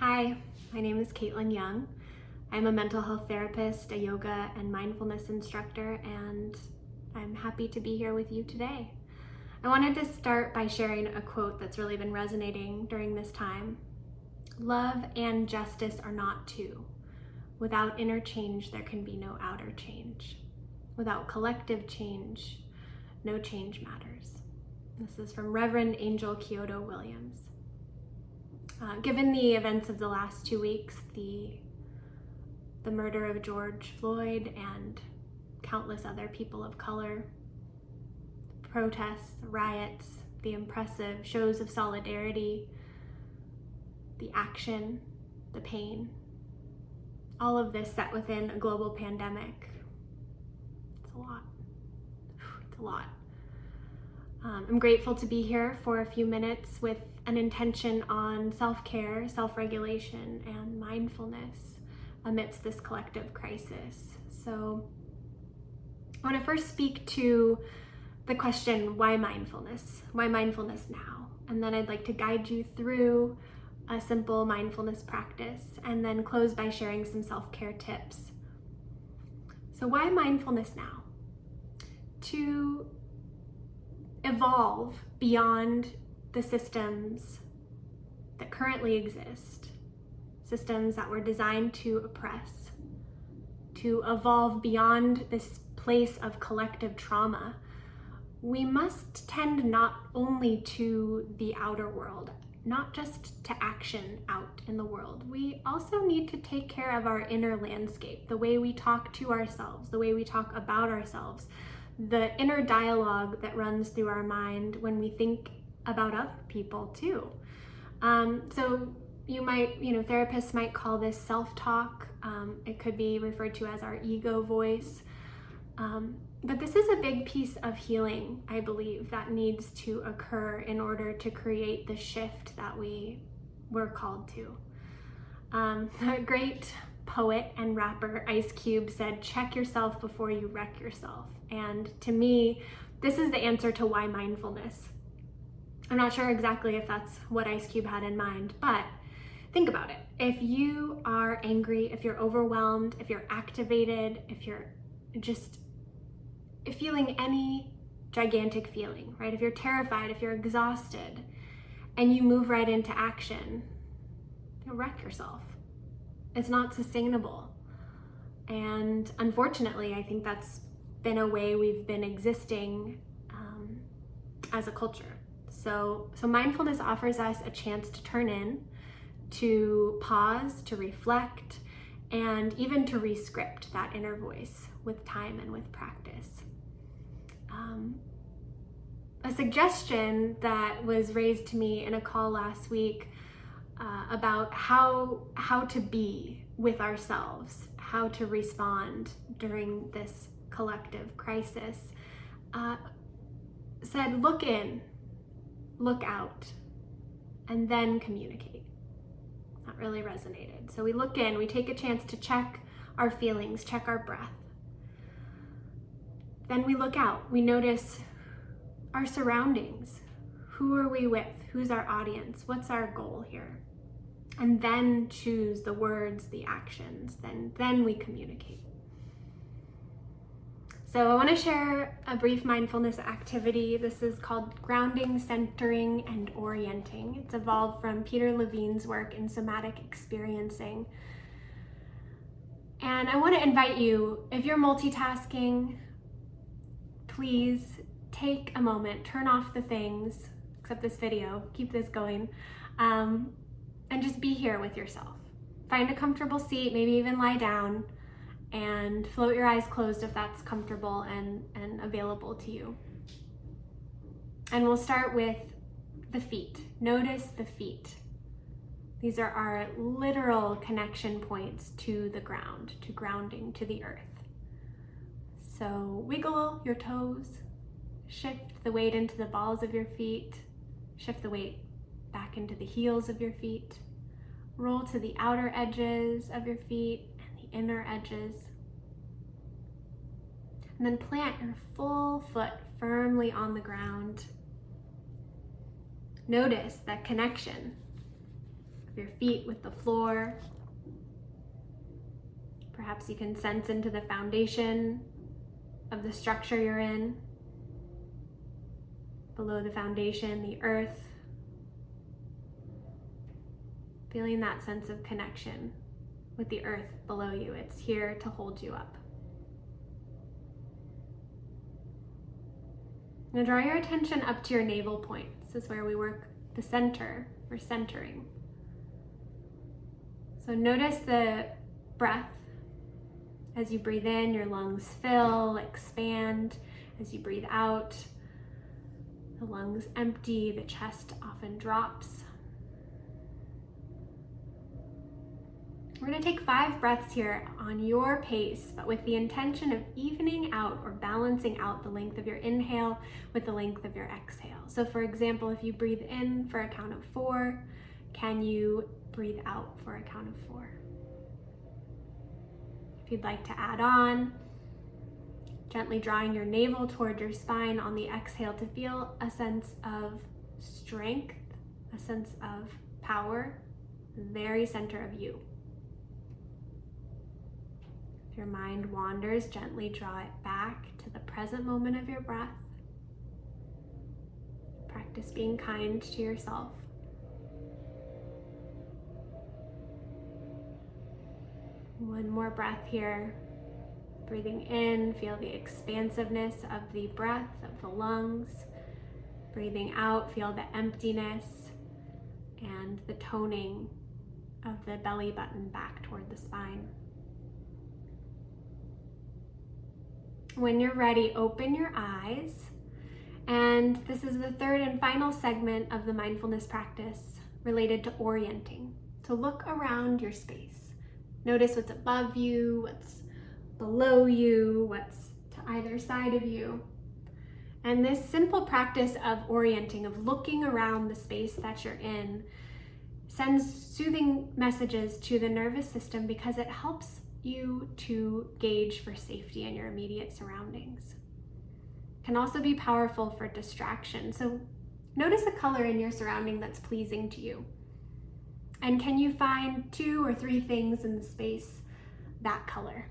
Hi, my name is Caitlin Young. I'm a mental health therapist, a yoga and mindfulness instructor, and I'm happy to be here with you today. I wanted to start by sharing a quote that's really been resonating during this time. Love and justice are not two. Without inner change, there can be no outer change. Without collective change, no change matters. This is from Reverend Angel Kyoto Williams. Given the events of the last 2 weeks, the murder of George Floyd and countless other people of color, protests, riots, the impressive shows of solidarity, the action, the pain, all of this set within a global pandemic. It's a lot. It's a lot. I'm grateful to be here for a few minutes with an intention on self-care, self-regulation, and mindfulness amidst this collective crisis. So I want to first speak to the question, why mindfulness? Why mindfulness now? And then I'd like to guide you through a simple mindfulness practice and then close by sharing some self-care tips. So why mindfulness now? To evolve beyond the systems that currently exist, systems that were designed to oppress, to evolve beyond this place of collective trauma, we must tend not only to the outer world, not just to action out in the world. We also need to take care of our inner landscape, the way we talk to ourselves, the way we talk about ourselves, the inner dialogue that runs through our mind when we think about other people too. So you might, therapists might call this self-talk. It could be referred to as our ego voice. But this is a big piece of healing, I believe, that needs to occur in order to create the shift that we were called to. A great poet and rapper, Ice Cube, said, "Check yourself before you wreck yourself." And to me, this is the answer to why mindfulness. I'm not sure exactly if that's what Ice Cube had in mind, but think about it. If you are angry, if you're overwhelmed, if you're activated, if you're just feeling any gigantic feeling, right? If you're terrified, if you're exhausted, and you move right into action, you'll wreck yourself. It's not sustainable. And unfortunately, I think that's been a way we've been existing as a culture. So mindfulness offers us a chance to turn in, to pause, to reflect, and even to re-script that inner voice with time and with practice. A suggestion that was raised to me in a call last week about how to be with ourselves, how to respond during this collective crisis, said look in, look out, and then communicate. That really resonated. So we look in, we take a chance to check our feelings, check our breath. Then we look out, we notice our surroundings. Who are we with? Who's our audience? What's our goal here? And then choose the words, the actions, then we communicate. So I want to share a brief mindfulness activity. This is called grounding, centering, and orienting. It's evolved from Peter Levine's work in somatic experiencing. And I want to invite you, if you're multitasking, please take a moment, turn off the things, except this video, keep this going, and just be here with yourself. Find a comfortable seat, maybe even lie down, and float your eyes closed if that's comfortable and available to you. And we'll start with the feet. Notice the feet. These are our literal connection points to the ground, to grounding, to the earth. So wiggle your toes, shift the weight into the balls of your feet, shift the weight back into the heels of your feet, roll to the outer edges of your feet and the inner edges. And then plant your full foot firmly on the ground. Notice that connection of your feet with the floor. Perhaps you can sense into the foundation of the structure you're in. Below the foundation, the earth. Feeling that sense of connection with the earth below you. It's here to hold you up. Now draw your attention up to your navel point. This is where we work the center, or centering. So notice the breath. As you breathe in, your lungs fill, expand. As you breathe out, the lungs empty, the chest often drops. We're going to take 5 breaths here on your pace, but with the intention of evening out or balancing out the length of your inhale with the length of your exhale. So for example, if you breathe in for a count of 4, can you breathe out for a count of 4? If you'd like to add on, gently drawing your navel toward your spine on the exhale to feel a sense of strength, a sense of power, the very center of you. If your mind wanders, gently draw it back to the present moment of your breath. Practice being kind to yourself. One more breath here. Breathing in, feel the expansiveness of the breath, of the lungs. Breathing out, feel the emptiness and the toning of the belly button back toward the spine. When you're ready, open your eyes. And this is the third and final segment of the mindfulness practice related to orienting. So look around your space. Notice what's above you, what's below you, what's to either side of you. And this simple practice of orienting, of looking around the space that you're in, sends soothing messages to the nervous system because it helps you to gauge for safety in your immediate surroundings. It can also be powerful for distraction. So notice a color in your surrounding that's pleasing to you. And can you find 2 or 3 things in the space that color?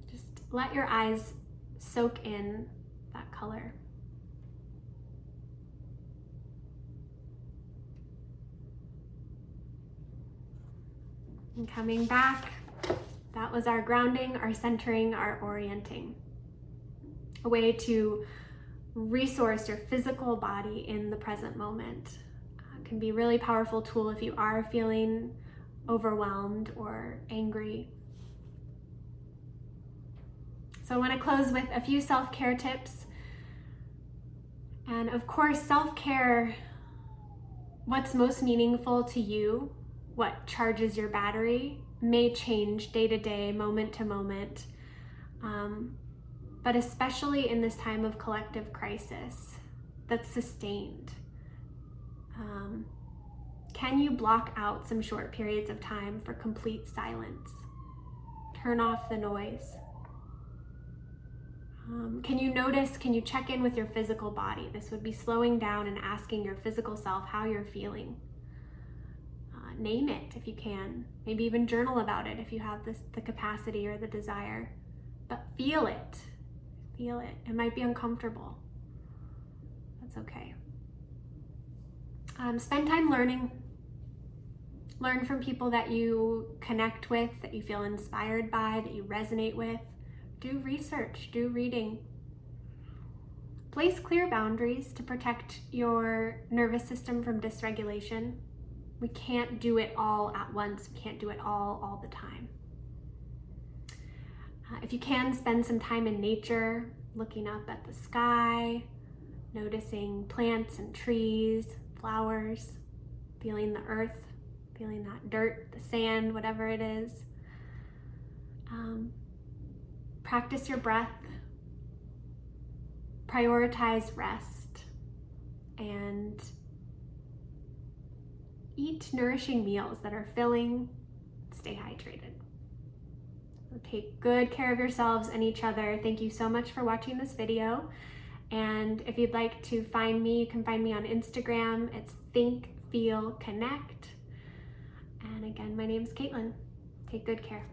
Just let your eyes soak in that color. And coming back, that was our grounding, our centering, our orienting. A way to resource your physical body in the present moment. Can be a really powerful tool if you are feeling overwhelmed or angry. So I want to close with a few self-care tips. And of course, self-care, what's most meaningful to you, what charges your battery, may change day to day, moment to moment. But especially in this time of collective crisis that's sustained. Can you block out some short periods of time for complete silence? Turn off the noise. Can you check in with your physical body? This would be slowing down and asking your physical self how you're feeling. Name it if you can. Maybe even journal about it if you have the capacity or the desire. But feel it. Feel it. It might be uncomfortable. That's okay. Spend time learning. Learn from people that you connect with, that you feel inspired by, that you resonate with. Do research, do reading. Place clear boundaries to protect your nervous system from dysregulation. We can't do it all at once. We can't do it all the time. If you can, spend some time in nature, looking up at the sky, noticing plants and trees, flowers, feeling the earth, feeling that dirt, the sand, whatever it is. Practice your breath, prioritize rest, and eat nourishing meals that are filling. Stay hydrated. So take good care of yourselves and each other. Thank you so much for watching this video. And if you'd like to find me, you can find me on Instagram. It's Think, Feel, Connect. again, my name is Caitlin. Take good care.